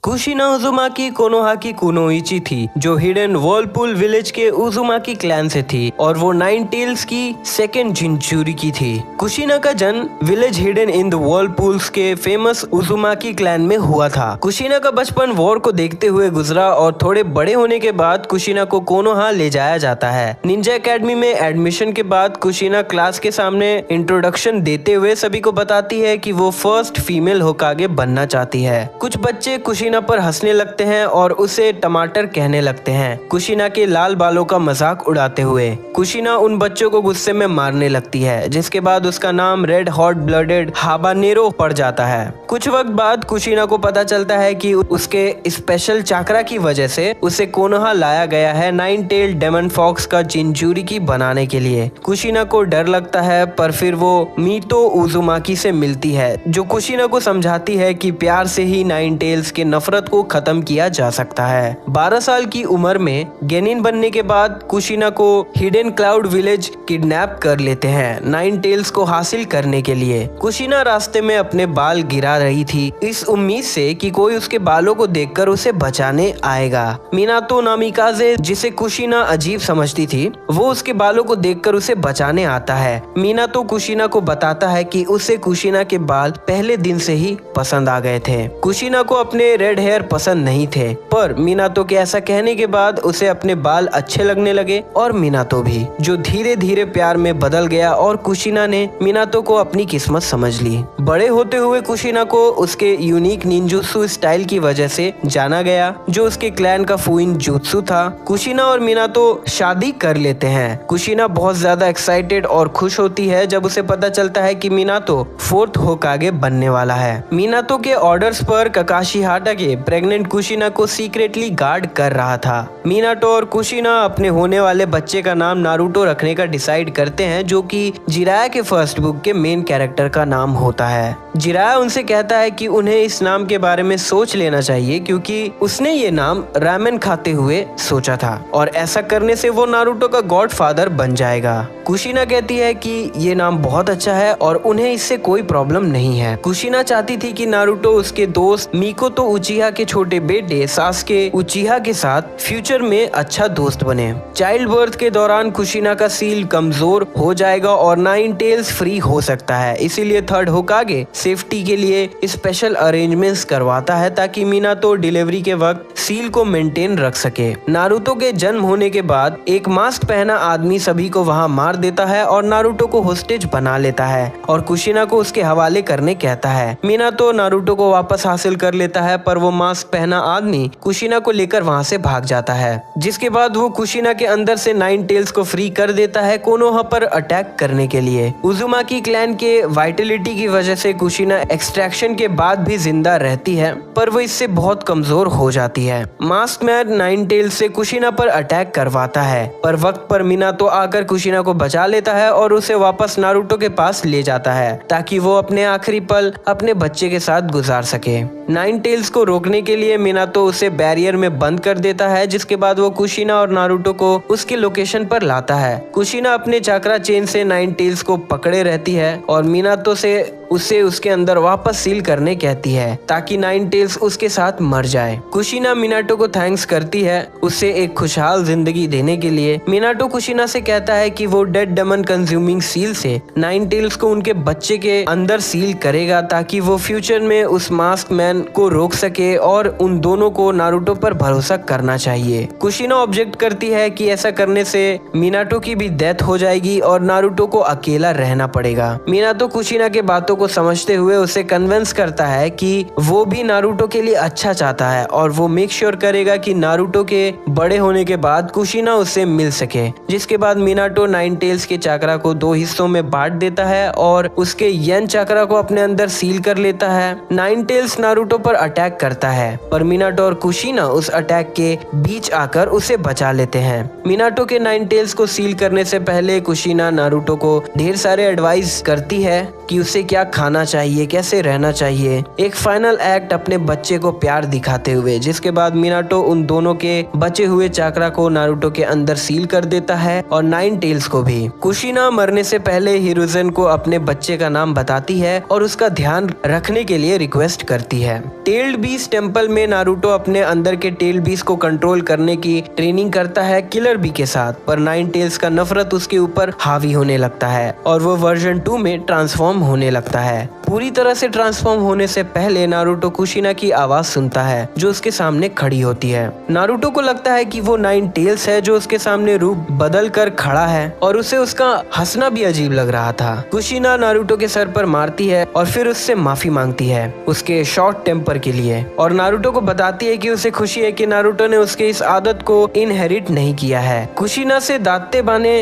कुशिना उजुमाकी कोनोहाकी कुनोइची थी जो hidden Whirlpool village के उजुमाकी क्लैन से थी और वो नाइन टेल्स की सेकेंड जिंचुरी की थी। कुशिना का जन्म विलेज हिडन इन द वर्लपूल्स के फेमस उजुमाकी क्लैन में हुआ था। कुशिना का बचपन वॉर को देखते हुए गुजरा और थोड़े बड़े होने के बाद कुशिना को कोनोहा ले जाया जाता है। निंजा एकेडमी में एडमिशन के बाद कुशिना क्लास के सामने इंट्रोडक्शन देते हुए सभी को बताती है कि वो फर्स्ट फीमेल होकागे बनना चाहती है। कुछ बच्चे कुशिना पर हंसने लगते हैं और उसे टमाटर कहने लगते हैं, कुशिना के लाल बालों का मजाक उड़ाते हुए। कुशिना उन बच्चों को गुस्से में मारने लगती है, जिसके बाद उसका नाम रेड हॉट ब्लडेड हाबानेरो पड़ जाता है। कुछ वक्त बाद कुशिना को पता चलता है कि उसके स्पेशल चाकरा की वजह से उसे कोनोहा लाया गया है नाइन टेल डेमन फॉक्स का जिंचुरिकी बनाने के लिए। कुशिना को डर लगता है, पर फिर वो मीतो उजुमाकी से मिलती है, जो कुशिना को समझाती है कि प्यार से ही नाइन टेल्स के नफरत को खत्म किया जा सकता है। 12 साल की उम्र में गेनिन बनने के बाद कुशिना को हिडन क्लाउड विलेज किडनैप कर लेते हैं नाइन टेल्स को हासिल करने के लिए। कुशिना रास्ते में अपने बाल गिरा रही थी, इस उम्मीद से कि कोई उसके बालों को देखकर उसे बचाने आएगा। मिनातो नामिकाजे, जिसे कुशिना अजीब समझती थी, वो उसके बालों को देखकर उसे बचाने आता है। मिनातो कुशिना को बताता है कि उसे कुशिना के बाल पहले दिन से ही पसंद आ गए थे। कुशिना को अपने रेड हेयर पसंद नहीं थे, पर मिनातो के ऐसा कहने के बाद उसे अपने बाल अच्छे लगने लगे और मिनातो भी, जो धीरे धीरे प्यार में बदल गया और कुशिना ने मिनातो को अपनी किस्मत समझ ली। बड़े होते हुए कुशिना को उसके यूनिक निंजुत्सु स्टाइल की वजह से जाना गया, जो उसके क्लैन का फुइन जुत्सु था। कुशिना और मिनातो शादी कर लेते हैं। कुशिना बहुत ज्यादा एक्साइटेड और खुश होती है जब उसे पता चलता है कि मिनातो फोर्थ होकागे बनने वाला है। मिनातो के ऑर्डर्स पर ककाशी हाटा के प्रेग्नेंट कुशिना को सीक्रेटली गार्ड कर रहा था। मिनातो और कुशिना अपने होने वाले बच्चे का नाम नारुतो रखने का डिसाइड करते हैं, जो कि जिराया के फर्स्ट बुक के मेन कैरेक्टर का नाम होता है। जिराया उनसे कहता है कि उन्हें इस नाम के बारे में सोच लेना चाहिए, क्योंकि उसने ये नाम रामेन खाते हुए सोचा था और ऐसा करने से वो नारुतो का गॉड फादर बन जाएगा। कुशिना कहती है कि ये नाम बहुत अच्छा है और उन्हें इससे कोई प्रॉब्लम नहीं है। कुशिना चाहती थी कि नारुतो उसके दोस्त मिकोतो उचिहा के छोटे बेटे सासुके उचिहा के साथ फ्यूचर में अच्छा दोस्त बने। चाइल्ड बर्थ के दौरान कुशिना का सील कमजोर हो जाएगा और नाइन टेल्स फ्री हो सकता है, इसीलिए थर्ड होकागे सेफ्टी के लिए स्पेशल अरेंजमेंट्स करवाता है ताकि मिनातो डिलीवरी के वक्त सील को मेंटेन रख सके। नारुतो के जन्म होने के बाद एक मास्क पहना आदमी सभी को वहां मार देता है और नारुतो को होस्टेज बना लेता है और कुशिना को उसके हवाले करने कहता है। मिनातो नारुतो को वापस हासिल कर लेता है, पर वो मास्क पहना आदमी कुशिना को लेकर वहां से भाग जाता है, जिसके बाद वो कुशिना के अंदर से नाइन टेल्स को फ्री कर देता है कोनोहा पर अटैक करने के लिए। उजुमाकी क्लैन के वाइटलिटी की वजह से कुशिना एक्सट्रैक्शन के बाद भी जिंदा रहती है, पर वो इससे बहुत कमजोर हो जाती है। मास्क मैन नाइन टेल्स से कुशिना पर अटैक करवाता है, पर वक्त पर मिनातो आकर कुशिना को बचा लेता है और उसे वापस नारुतो के पास ले जाता है ताकि वो अपने आखिरी पल अपने बच्चे के साथ गुजार सके। नाइन टेल्स को रोकने के लिए मिनातो उसे बैरियर में बंद कर देता है, जिसके बाद वो कुशिना और नारुतो को उसके लोकेशन पर लाता है। कुशिना अपने चाकरा चेन से नाइन टेल्स को पकड़े रहती है और मिनातो से उसे उसके अंदर वापस सील करने कहती है ताकि नाइन टेल्स उसके साथ मर जाए। कुशिना मिनाटो को थैंक्स करती है उसे एक खुशहाल जिंदगी देने के लिए। मिनाटो कुशिना से कहता है कि वो डेड डेमन कंज्यूमिंग सील से नाइन टेल्स को उनके बच्चे के अंदर सील करेगा ताकि वो फ्यूचर में उस मास्क मैन को रोक सके और उन दोनों को नारुतो पर भरोसा करना चाहिए। कुशिना ऑब्जेक्ट करती है कि ऐसा करने से मिनाटो की भी डेथ हो जाएगी और नारुतो को अकेला रहना पड़ेगा। मिनाटो कुशिना के बातों को समझते हुए उसे कन्विंस करता है कि वो भी नारुतो के लिए अच्छा चाहता है और वो मेक श्योर करेगा कि नारुतो के बड़े होने के बाद कुशिना उससे मिल सके। जिसके बाद मिनाटो नाइन टेल्स के चाकरा को 2 हिस्सों में बांट देता है और उसके यन चाकरा को अपने अंदर सील कर लेता है। नाइन टेल्स नारुतो पर अटैक करता है, पर मिनाटो और कुशिना उस अटैक के बीच आकर उसे बचा लेते हैं। मिनाटो के नाइन टेल्स को सील करने से पहले कुशिना नारुतो को ढेर सारे एडवाइस करती है कि उसे क्या खाना चाहिए, कैसे रहना चाहिए। एक फाइनल एक्ट अपने बच्चे को प्यार दिखाते हुए, जिसके बाद मिनाटो उन दोनों के बचे हुए चाक्रा को नारुतो के अंदर सील कर देता है और नाइन टेल्स को भी। कुशिना मरने से पहले हिरुzen को अपने बच्चे का नाम बताती है और उसका ध्यान रखने के लिए रिक्वेस्ट करती है। टेल्ड बीस्ट टेम्पल में नारुतो अपने अंदर के टेल बीस्ट को कंट्रोल करने की ट्रेनिंग करता है किलर बी के साथ, पर नाइन टेल्स का नफरत उसके ऊपर हावी होने लगता है और वो वर्जन 2 में ट्रांसफॉर्म होने लगता है। पूरी तरह से ट्रांसफॉर्म होने से पहले नारुतो कुशिना की आवाज सुनता है जो उसके सामने खड़ी होती है। नारुतो को लगता है कि वो नाइन टेल्स है जो उसके सामने रूप बदल कर खड़ा है और उसे उसका हंसना भी अजीब लग रहा था। कुशिना नारुतो के सर पर मारती है और फिर उससे माफी मांगती है उसके शॉर्ट टेम्पर के लिए और नारुतो को बताती है कि उसे खुशी है कि नारुतो ने उसके इस आदत को इनहेरिट नहीं किया है। कुशिना से दांते बाने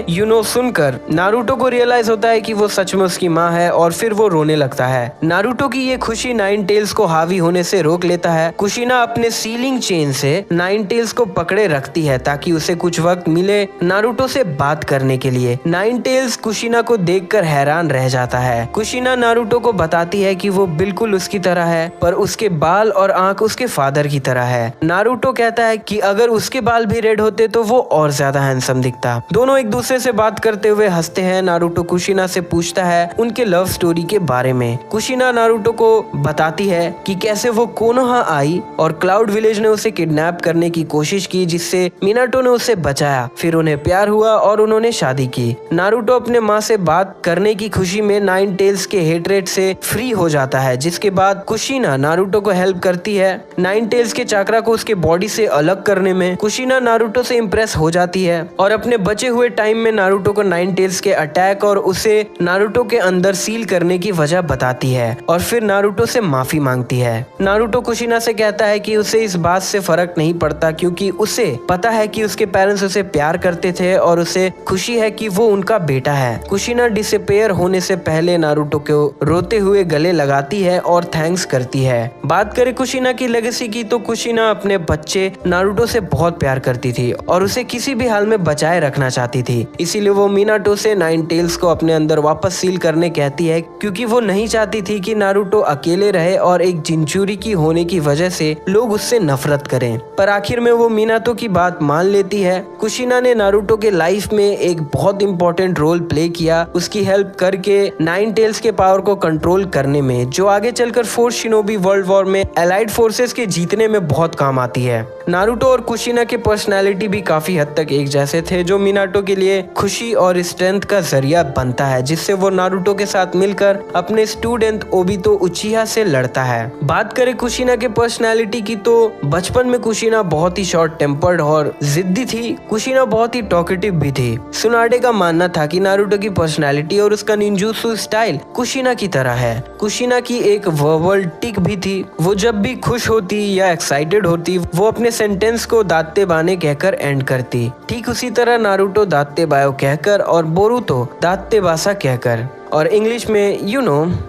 सुनकर नारुतो को रियलाइज होता है कि वो सच में उसकी माँ है और फिर वो रोने लगता है। नारुतो की ये खुशी नाइन टेल्स को हावी होने से रोक लेता है। कुशिना अपने सीलिंग चेन से नाइन टेल्स को पकड़े रखती है ताकि उसे कुछ वक्त मिले नारुतो से बात करने के लिए। नाइन टेल्स कुशिना को देखकर हैरान रह जाता है। कुशिना नारुतो को बताती है कि वो बिल्कुल उसकी तरह है, पर उसके बाल और आंख उसके फादर की तरह है। नारुतो कहता है कि अगर उसके बाल भी रेड होते तो वो और ज्यादा हैंडसम दिखता। दोनों एक दूसरे से बात करते हुए हंसते हैं। नारुतो कुशिना से पूछता है उनके लव स्टोरी के बारे में। कुशिना नारुतो को बताती है कि कैसे वो कोनोहा आई और क्लाउड विलेज ने उसे किडनैप करने की कोशिश की, जिससे मिनाटो ने उसे बचाया। फिर उन्हें प्यार हुआ और उन्होंने शादी की। नारुतो अपने माँ से बात करने की खुशी में नाइन टेल्स के हेटरेट से फ्री हो जाता है, जिसके बाद कुशिना नारुतो को हेल्प करती है नाइन टेल्स के चाक्रा को उसके बॉडी से अलग करने में। कुशिना नारुतो से इम्प्रेस हो जाती है और अपने बचे हुए टाइम में नारुतो को नाइन टेल्स के अटैक और उसे नारुतो के अंदर सील करने की वजह बताती है और फिर नारुतो से माफी मांगती है। नारुतो कुशिना से कहता है कि उसे इस बात से फर्क नहीं पड़ता क्योंकि उसे पता है कि उसके पेरेंट्स उसे प्यार करते थे और उसे खुशी है कि वो उनका बेटा है। कुशिना डिसअपीयर होने से पहले नारुतो को रोते हुए गले लगाती है और थैंक्स करती है। बात करें कुशिना की लेगेसी की तो कुशिना अपने बच्चे नारुतो से बहुत प्यार करती थी और उसे किसी भी हाल में बचाए रखना चाहती थी। इसीलिए वो मिनाटो से नाइन टेल्स को अपने अंदर वापस सील करने कहती है क्योंकि वो नहीं चाहती थी कि नारुतो अकेले रहे और एक जिंचुरी की होने की वजह से लोग उससे नफरत करें। पर आखिर में वो मिनातो की बात मान लेती है। कुशिना ने नारुतो के लाइफ में एक बहुत इंपॉर्टेंट रोल प्ले किया उसकी हेल्प करके नाइन टेल्स के पावर को कंट्रोल करने में, जो आगे चलकर फोर्थ शिनोबी वर्ल्ड वॉर में एलाइड फोर्सेस के जीतने में बहुत काम आती है। नारुतो और कुशिना के पर्सनालिटी भी काफी हद तक एक जैसे थे, जो मिनाटो के लिए खुशी और स्ट्रेंथ का जरिया बनता है, जिससे वो नारुतो के साथ मिलकर अपने स्टूडेंट ओबितो उचिहा से लड़ता है। बात करें कुशिना के पर्सनालिटी की तो बचपन में कुशिना बहुत ही शॉर्ट टेम्पर्ड और जिद्दी थी। कुशिना बहुत ही टॉकेटिव भी थी। सुनाडे का मानना था कि नारुतो की पर्सनालिटी और उसका निंजुत्सु स्टाइल कुशिना की तरह है। कुशिना की एक वर्बल टिक भी थी। वो जब भी खुश होती या एक्साइटेड होती वो अपने सेंटेंस को दात्ते बाने कहकर एंड करती। ठीक उसी तरह नारुतो दात्ते बायो कहकर और बोरुतो दात्ते बासा कहकर। और इंग्लिश में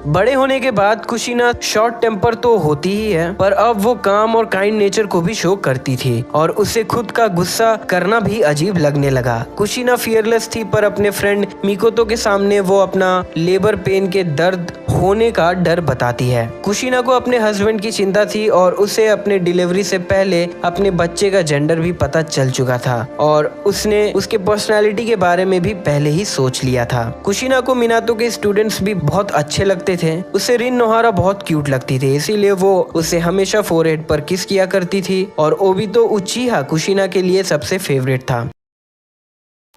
बड़े होने के बाद कुशिना शॉर्ट टेम्पर तो होती ही है, पर अब वो काम और काइंड नेचर को भी शो करती थी और उसे खुद का गुस्सा करना भी अजीब लगने लगा। कुशिना फियरलेस थी, पर अपने फ्रेंड मिकोतो के सामने वो अपना लेबर पेन के दर्द होने का डर बताती है। कुशिना को अपने हस्बैंड की चिंता थी और उसे अपने डिलीवरी से पहले अपने बच्चे का जेंडर भी पता चल चुका था और उसने उसके पर्सनालिटी के बारे में भी पहले ही सोच लिया था। कुशिना को मिनातो के स्टूडेंट्स भी बहुत अच्छे लगते थे। उसे रिन नोहारा बहुत क्यूट लगती थी, इसीलिए वो उसे हमेशा फोरहेड पर किस किया करती थी और ओबितो उचिहा कुशिना के लिए सबसे फेवरेट था।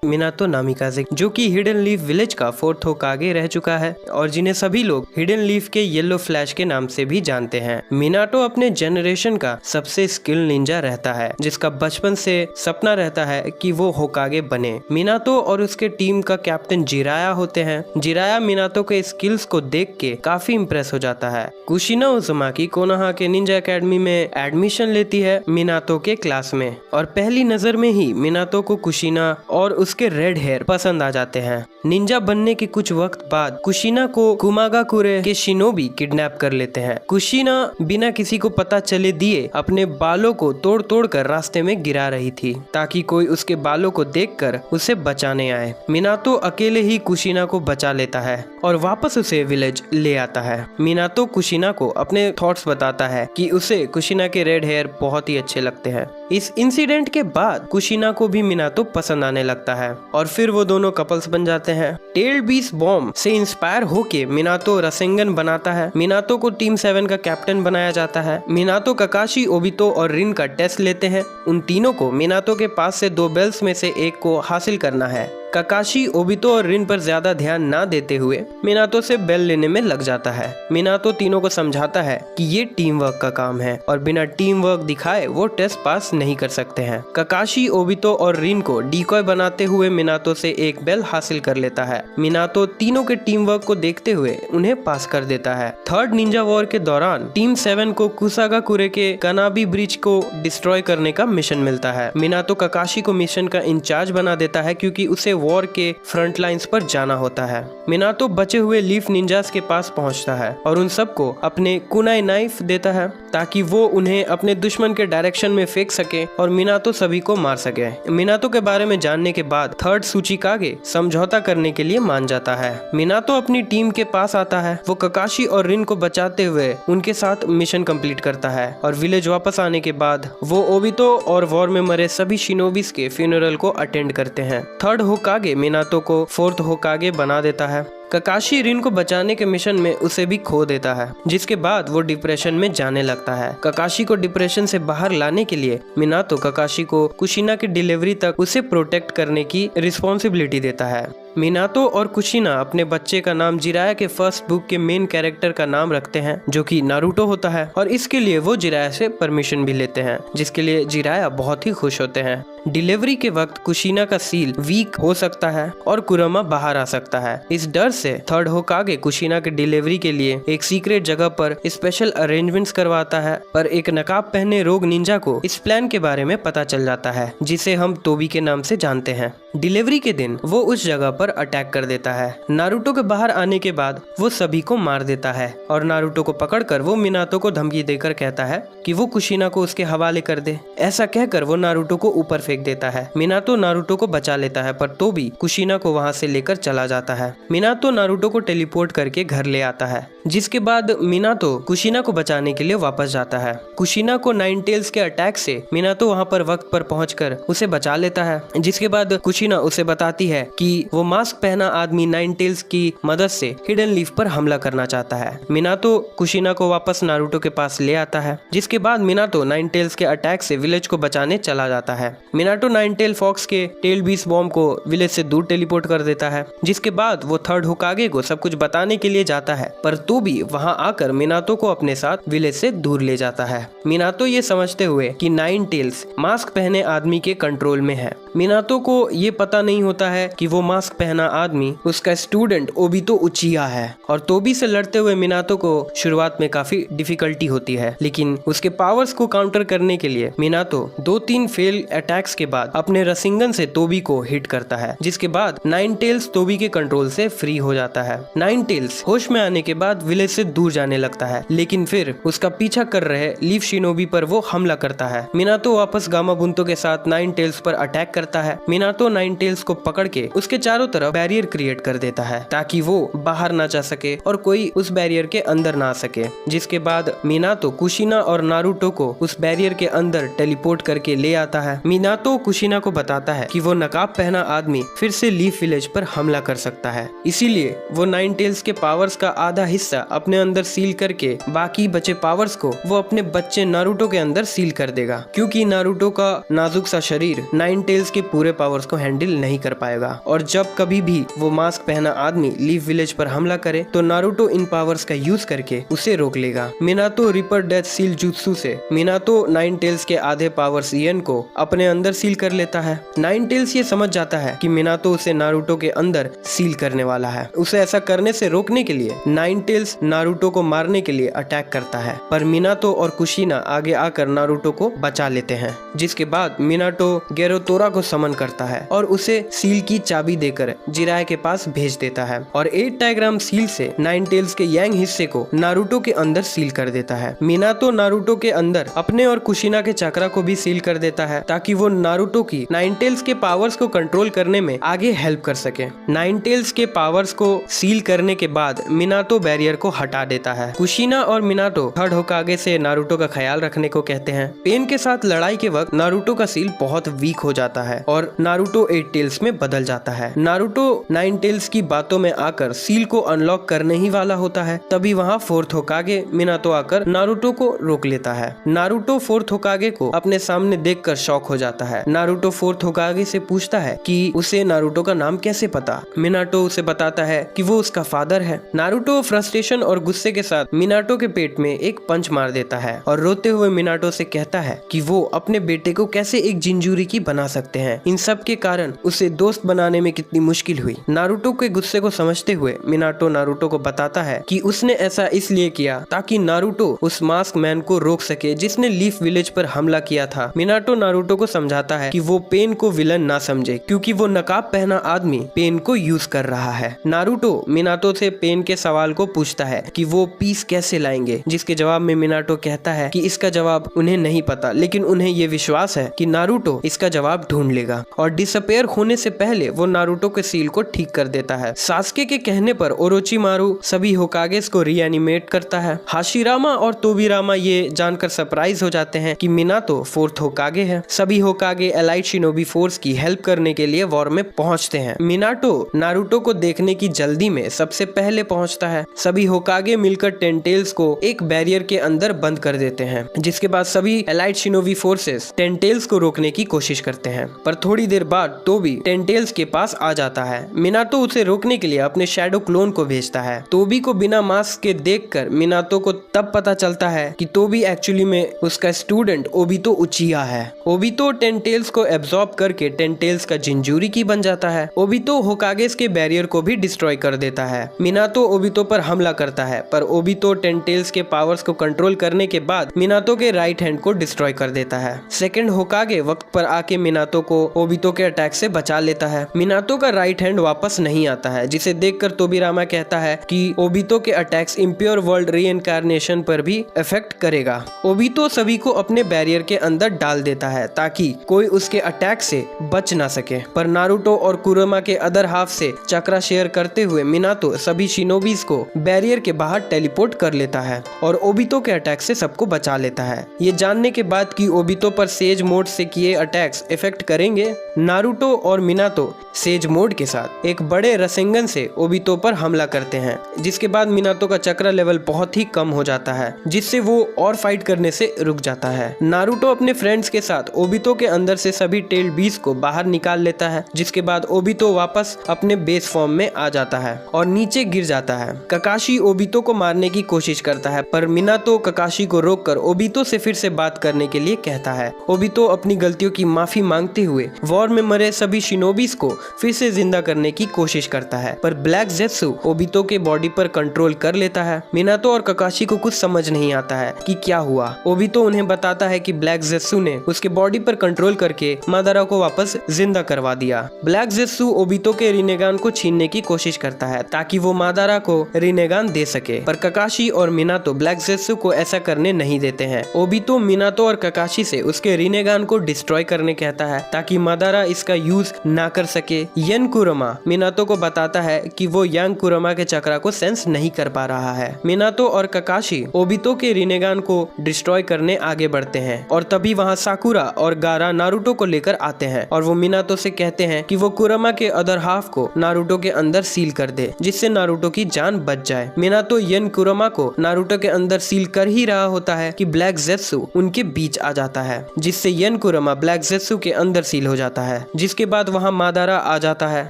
मिनातो नामिकाजे, जो कि हिडन लीफ विलेज का फोर्थ होकागे रह चुका है और जिन्हें सभी लोग हिडन लीफ के येलो फ्लैश के नाम से भी जानते हैं। मिनातो अपने जेनरेशन का सबसे स्किल निंजा रहता है, जिसका बचपन से सपना रहता है कि वो होकागे बने। मिनातो और उसके टीम का कैप्टन जिराया होते हैं। जिराया मिनातो के स्किल्स को देख के काफी इम्प्रेस हो जाता है। कुशिना उजुमाकी कोनोहा के निंजा एकेडमी में एडमिशन लेती है मिनातो के क्लास में और पहली नजर में ही मिनातो को कुशिना और उसके रेड हेयर पसंद आ जाते हैं। निंजा बनने के कुछ वक्त बाद कुशिना को कुमागाकुरे के शिनोबी किडनैप कर लेते हैं। कुशिना बिना किसी को पता चले दिए अपने बालों को तोड़ तोड़ कर रास्ते में गिरा रही थी ताकि कोई उसके बालों को देखकर उसे बचाने आए। मिनातो अकेले ही कुशिना को बचा लेता है और वापस उसे विलेज ले आता है। मिनातो कुशिना को अपने थॉट्स बताता है कि उसे कुशिना के रेड हेयर बहुत ही अच्छे लगते हैं। इस इंसिडेंट के बाद कुशिना को भी मिनातो पसंद आने लगता है और फिर वो दोनों कपल्स बन जाते हैं। टेल्ड बीस्ट बॉम्ब से इंस्पायर होके मिनातो रसेंगन बनाता है। मिनातो को टीम 7 का कैप्टन बनाया जाता है। मिनातो काकाशी, ओबितो और रिन का टेस्ट लेते हैं। उन तीनों को मिनातो के पास से 2 बेल्स में से एक को हासिल करना है। काकाशी, ओबितो और रिन पर ज्यादा ध्यान ना देते हुए मिनातो से बेल लेने में लग जाता है। मिनातो तीनों को समझाता है कि ये टीम वर्क का काम है और बिना टीम वर्क दिखाए वो टेस्ट पास नहीं कर सकते हैं। काकाशी, ओबितो और रिन को डिकॉय बनाते हुए मिनातो से एक बेल हासिल कर लेता है। मिनातो तीनों के टीम वर्क को देखते हुए उन्हें पास कर देता है। थर्ड निंजा वॉर के दौरान टीम 7 को कुसागाकुरे के कानाबी ब्रिज को डिस्ट्रॉय करने का मिशन मिलता है। मिनातो काकाशी को मिशन का इंचार्ज बना देता है क्योंकि उसे वॉर के फ्रंट लाइंस पर जाना होता है। मिनातो बचे हुए लीफ निंजास के पास पहुंचता है और उन सबको अपने कुनाई नाइफ देता है ताकि वो उन्हें अपने दुश्मन के डायरेक्शन में फेंक सके और मिनातो सभी को मार सके। मिनातो के बारे में जानने के बाद थर्ड सूचिकागे समझौता करने के लिए मान जाता है। मिनातो अपनी टीम के पास आता है। वो काकाशी और रिन को बचाते हुए उनके साथ मिशन कंप्लीट करता है और विलेज वापस आने के बाद वो ओबितो और वॉर में मरे सभी शिनोबिस के फ्यूनरल को अटेंड करते हैं। थर्ड होकागे मिनातो को फोर्थ होकागे बना देता है। काकाशी रिन को बचाने के मिशन में उसे भी खो देता है, जिसके बाद वो डिप्रेशन में जाने लगता है। काकाशी को डिप्रेशन से बाहर लाने के लिए मिनातो काकाशी को कुशिना की डिलीवरी तक उसे प्रोटेक्ट करने की रिस्पॉन्सिबिलिटी देता है। मिनातो और कुशिना अपने बच्चे का नाम जिराया के फर्स्ट बुक के मेन कैरेक्टर का नाम रखते हैं जो कि नारुतो होता है और इसके लिए वो जिराया से परमिशन भी लेते हैं, जिसके लिए जिराया बहुत ही खुश होते हैं। डिलीवरी के वक्त कुशिना का सील वीक हो सकता है और कुरमा बाहर आ सकता है। इस डर से थर्ड होकागे कुशिना के डिलीवरी के लिए एक सीक्रेट जगह पर स्पेशल अरेंजमेंट्स करवाता है, पर एक नकाब पहने रोग निंजा को इस प्लान के बारे में पता चल जाता है, जिसे हम तोबी के नाम से जानते हैं। डिलीवरी के दिन वो उस जगह पर अटैक कर देता है। नारुतो के बाहर आने के बाद वो सभी को मार देता है और नारुतो को पकड़कर वो मिनातो को धमकी देकर कहता है कि वो कुशिना को उसके हवाले कर दे। ऐसा कहकर वो नारुतो को ऊपर फेंक देता है। मिनातो नारुतो को बचा लेता है, पर तोबी कुशिना को वहां से लेकर चला जाता है। मिनातो नारुतो को टेलीपोर्ट करके घर ले आता है, जिसके बाद मिनातो कुशिना को बचाने के लिए वापस जाता है। कुशिना को नाइन टेल्स के अटैक से मिनातो वहां पर वक्त पर पहुंचकर उसे बचा लेता है, जिसके बाद कुशिना उसे बताती है कि वो मास्क पहना आदमी नाइन टेल्स की मदद से हिडन लीफ पर हमला करना चाहता है। मिनातो कुशिना को वापस नारुतो के पास ले आता है, जिसके बाद मिनातो नाइन टेल्स के अटैक से विलेज को बचाने चला जाता है। मिनातो नाइन टेल फॉक्स के टेल बीस्ट बॉम्ब को विलेज से दूर टेलीपोर्ट कर देता है, जिसके बाद वो थर्ड होकागे को सब कुछ बताने के लिए जाता है, पर तोबी वहां आकर मिनातो को अपने साथ विलेज से दूर ले जाता है। मिनातो ये समझते हुए कि नाइन टेल्स मास्क पहने आदमी के कंट्रोल में है। मिनातो को ये पता नहीं होता है कि वो मास्क पहना आदमी उसका स्टूडेंट ओबितो उचिया है और तोबी से लड़ते हुए मिनातो को शुरुआत में काफी डिफिकल्टी होती है, लेकिन उसके पावर्स को काउंटर करने के लिए मिनातो 2-3 फेल अटैक्स के बाद अपने रसिंगन से तोबी को हिट करता है, जिसके बाद नाइन टेल्स तोबी के कंट्रोल से फ्री हो जाता है। नाइन टेल्स होश में आने के बाद विलेज से दूर जाने लगता है, लेकिन फिर उसका पीछा कर रहे लीफ शिनोबी पर वो हमला करता है। मिनातो वापस गामा बुंतो के साथ नाइन टेल्स पर अटैक करता है। मिनातो नाइन टेल्स को पकड़ के उसके चारों तरफ बैरियर क्रिएट कर देता है ताकि वो बाहर ना जा सके और कोई उस बैरियर के अंदर ना आ सके, जिसके बाद मिनातो कुशिना और नारुतो को उस बैरियर के अंदर टेलीपोर्ट करके ले आता है। मिनातो कुशिना को बताता है कि वो नकाब पहना आदमी फिर से लीफ विलेज पर हमला कर सकता है, इसीलिए वो नाइन टेल्स के पावर्स का आधा हिस्सा अपने अंदर सील करके बाकी बचे पावर्स को वो अपने बच्चे नारुतो के अंदर सील कर देगा, क्योंकि नारुतो का नाजुक सा शरीर नाइन टेल्स के पूरे पावर्स को हैंडल नहीं कर पाएगा और जब कभी भी वो मास्क पहना आदमी लीफ विलेज पर हमला करे तो नारुतो इन पावर्स का यूज करके उसे रोक लेगा। Minato ripper death seal jutsu से मिनातो नाइन टेल्स के आधे पावर्स ईएन को अपने अंदर सील कर लेता है। नाइन टेल्स ये समझ जाता है कि मिनातो उसे नारुतो के अंदर सील करने वाला है। उसे ऐसा करने से रोकने के लिए नाइन टेल्स नारुतो को मारने के लिए अटैक करता है, पर मिनातो और कुशिना आगे आकर नारुतो को बचा लेते हैं, जिसके बाद मिनातो गेरोतोरा को समन करता है और उसे सील की चाबी देकर जिराया के पास भेज देता है और 8 टाइग्राम सील से नाइन टेल्स के यांग हिस्से को नारुतो के अंदर सील कर देता है। मिनातो नारुतो के अंदर अपने और कुशिना के चक्रा को भी सील कर देता है ताकि वो नारुतो की नाइन टेल्स के पावर्स को कंट्रोल करने में आगे हेल्प कर सके। नाइन टेल्स के पावर्स को सील करने के बाद मिनातो बैरियर को हटा देता है। कुशिना और मिनातो थर्ड होकागे से नारुतो का ख्याल रखने को कहते हैं। पेन के साथ लड़ाई के वक्त नारुतो का सील बहुत वीक हो जाता है और नारुतो 8 टेल्स में बदल जाता है। नारुतो 9 टेल्स की बातों में आकर सील को अनलॉक करने ही वाला होता है, तभी वहाँ फोर्थ होकागे मिनातो आकर नारुतो को रोक लेता है। नारुतो फोर्थ होकागे को अपने सामने देखकर शॉक हो जाता है। नारुतो फोर्थ होकागे से पूछता है कि उसे नारुतो का नाम कैसे पता। मिनातो उसे बताता है कि वो उसका फादर है। नारुतो फ्रस्ट्रेशन और गुस्से के साथ मिनातो के पेट में एक पंच मार देता है और रोते हुए मिनातो से कहता है कि वो अपने बेटे को कैसे एक जिंजुरिकी बना सकते हैं। इन सब के कारण उसे दोस्त बनाने में कितनी मुश्किल हुई। नारुतो के गुस्से को समझते हुए मिनातो नारुतो को बताता है कि उसने ऐसा इसलिए किया ताकि नारुतो उस मास्क मैन को रोक सके जिसने लीफ विलेज पर हमला किया था। मिनातो नारुतो को समझाता है कि वो पेन को विलन ना समझे क्योंकि वो नकाब पहना आदमी पेन को यूज कर रहा है। नारुतो मिनातो से पेन के सवाल को पूछता है कि वो पीस कैसे लाएंगे, जिसके जवाब में मिनातो कहता है कि इसका जवाब उन्हें नहीं पता, लेकिन उन्हें ये विश्वास है कि नारुतो इसका जवाब ढूंढ लेगा। और डिसअपेयर होने से पहले वो नारुतो के सील को ठीक कर देता है। सास्के के कहने पर ओरोचिमारू सभी होकागेस को रीएनिमेट करता है। हाशिरामा और तोबिरामा ये जानकर सरप्राइज हो जाते हैं कि मिनातो फोर्थ होकागे है। सभी होकागे एलाइट शिनोबी फोर्स की हेल्प करने के लिए वॉर में पहुंचते हैं। मिनातो नारुतो को देखने की जल्दी में सबसे पहले पहुंचता है। सभी होकागे मिलकर टेंटेल्स को एक बैरियर के अंदर बंद कर देते हैं, जिसके बाद सभी एलाइट शिनोबी फोर्सेस टेंटेल्स को रोकने की कोशिश करते हैं। पर थोड़ी देर बाद टोबी टेंटेल्स के पास आ जाता है। मिनातो उसे रोकने के लिए अपने शैडो क्लोन को भेजता है। टोबी को बिना मास्क के देखकर मिनातो को तब पता चलता है कि टोबी एक्चुअली में उसका स्टूडेंट ओबितो उचिया है। ओबितो टेंटेल्स को एब्जॉर्ब करके टेंटेल्स का जिंजुरिकी बन जाता है। ओबितो होकागेस के बैरियर को भी डिस्ट्रॉय कर देता है। मिनातो ओबितो पर हमला करता है, पर ओबितो टेंटेल्स के पावर्स को कंट्रोल करने के बाद मिनातो के राइट हैंड को डिस्ट्रॉय कर देता है। सेकंड होकागे वक्त पर आके मिनातो को ओबितो के अटैक से बचा लेता है। मिनातो का राइट हैंड वापस नहीं आता है, जिसे देखकर तोबिरामा कहता है कि ओबितो के अटैक्स इम्प्योर वर्ल्ड रीइंकार्नेशन पर भी इफेक्ट करेगा। ओबितो सभी को अपने बैरियर के अंदर डाल देता है ताकि कोई उसके अटैक से बच ना सके, पर नारुतो और कुरोमा के अदर हाफ से चक्रा शेयर करते हुए मिनातो सभी शिनोबीज को बैरियर के बाहर टेलीपोर्ट कर लेता है और ओबितो के अटैक से सबको बचा लेता है। ये जानने के बाद कि ओबितो पर सेज मोड से किए अटैक्स इफेक्ट करेंगे, नारुतो और मिनातो सेज मोड के साथ एक बड़े रसेंगन से ओबितो पर हमला करते हैं, जिसके बाद मिनातो का चक्रा लेवल बहुत ही कम हो जाता है, जिससे वो और फाइट करने से रुक जाता है। नारुतो अपने फ्रेंड्स के साथ ओबितो के अंदर से सभी टेल्ड बीस्ट को बाहर निकाल लेता है, जिसके बाद ओबितो वापस अपने बेस फॉर्म में आ जाता है और नीचे गिर जाता है। ककाशी ओबितो को मारने की कोशिश करता है, पर मिनातो ककाशी को रोककर ओबितो से फिर से बात करने के लिए कहता है। ओबितो अपनी गलतियों की माफी मांगते हुए वॉर में मरे सभी शिनोबीज को फिर से जिंदा करने की कोशिश करता है, पर ब्लैक जेत्सु ओबितो के बॉडी पर कंट्रोल कर लेता है। मिनातो और ककाशी को कुछ समझ नहीं आता है कि क्या हुआ। ओबितो उन्हें बताता है कि ब्लैक जेत्सु ने उसके बॉडी पर कंट्रोल करके मादारा को वापस जिंदा करवा दिया। ब्लैक जेत्सु ओबितो के रिनेगान को छीनने की कोशिश करता है ताकि वो मादारा को रिनेगान दे सके, पर ककाशी और मिनातो ब्लैक जेत्सु को ऐसा करने नहीं देते हैं। ओबितो मिनातो और ककाशी से उसके रिनेगान को डिस्ट्रॉय करने कहता है ताकि मादारा इसका यूज ना कर सके। यन कुरोमा मिनातो को बताता है कि वो यांग कुरोमा के चक्रा को सेंस नहीं कर पा रहा है। मिनातो और ककाशी ओबितो के रिनेगान को डिस्ट्रॉय करने आगे बढ़ते हैं और तभी वहाँ साकुरा और गारा नारुतो को लेकर आते हैं और वो मिनातो से कहते हैं कि वो कुरोमा के अदर हाफ को नारुतो के अंदर सील कर दे, जिससे नारुतो की जान बच जाए। मिनातो यन कुरोमा को नारुतो के अंदर सील कर ही रहा होता है कि ब्लैक जेत्सु उनके बीच आ जाता है, जिससे यन कुरोमा ब्लैक जेत्सु के अंदर सील हो जाता है। जिसके बाद वहाँ मादारा आ जाता है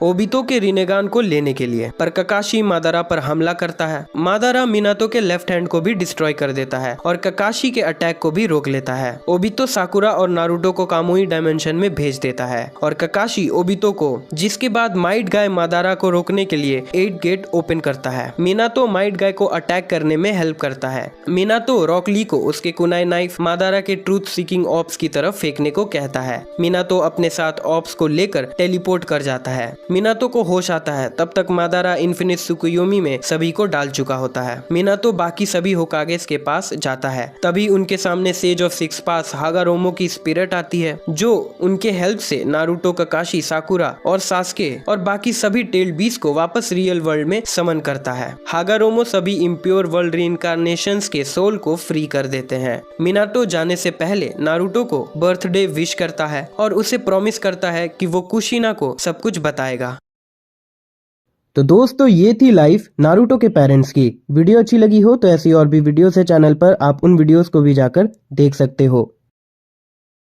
ओबितो के रिनेगान को लेने के लिए, पर ककाशी मादारा पर हमला करता है। मादारा मिनातो के लेफ्ट हैंड को भी डिस्ट्रॉय कर देता है और ककाशी के अटैक को भी रोक लेता है। ओबितो साकुरा और नारुतो को कामुई डायमेंशन में भेज देता है और ककाशी ओबितो को, जिसके बाद माइट गाय मादारा को रोकने के लिए 8 गेट ओपन करता है। मिनातो माइट गाय को अटैक करने में हेल्प करता है। मिनातो रॉक ली को उसके कुनाई नाइफ मादारा के ट्रूथ सीकिंग ऑप्स की तरफ फेंकने को कहता है। मिनातो अपने साथ ऑप्स को लेकर टेलीपोर्ट कर जाता है। मिनातो को होश आता है, तब तक मादारा इन्फिनिट सुकुयोमी में सभी को डाल चुका होता है। मिनातो बाकी सभी होकागेस के पास जाता है, तभी उनके सामने sage of six pass Hagoromo की स्पिरिट आती है, जो उनके हेल्प से नारुतो, ककाशी, साकुरा और सास्के और बाकी सभी टेल्ड बीस्ट को वापस रियल वर्ल्ड में समन करता है। हागारोमो सभी इम्प्योर वर्ल्ड रीइंकार्नेशंस के सोल को फ्री कर देते हैं। मिनाटो जाने से पहले नारुतो को बर्थडे विश करता है और उसे प्रॉमिस करता है कि वो कुशिना को सब कुछ बताएगा। तो दोस्तों ये थी लाइफ नारुतो के पेरेंट्स की। वीडियो अच्छी लगी हो तो ऐसी और भी वीडियोस है चैनल पर, आप उन वीडियोस को भी जाकर देख सकते हो।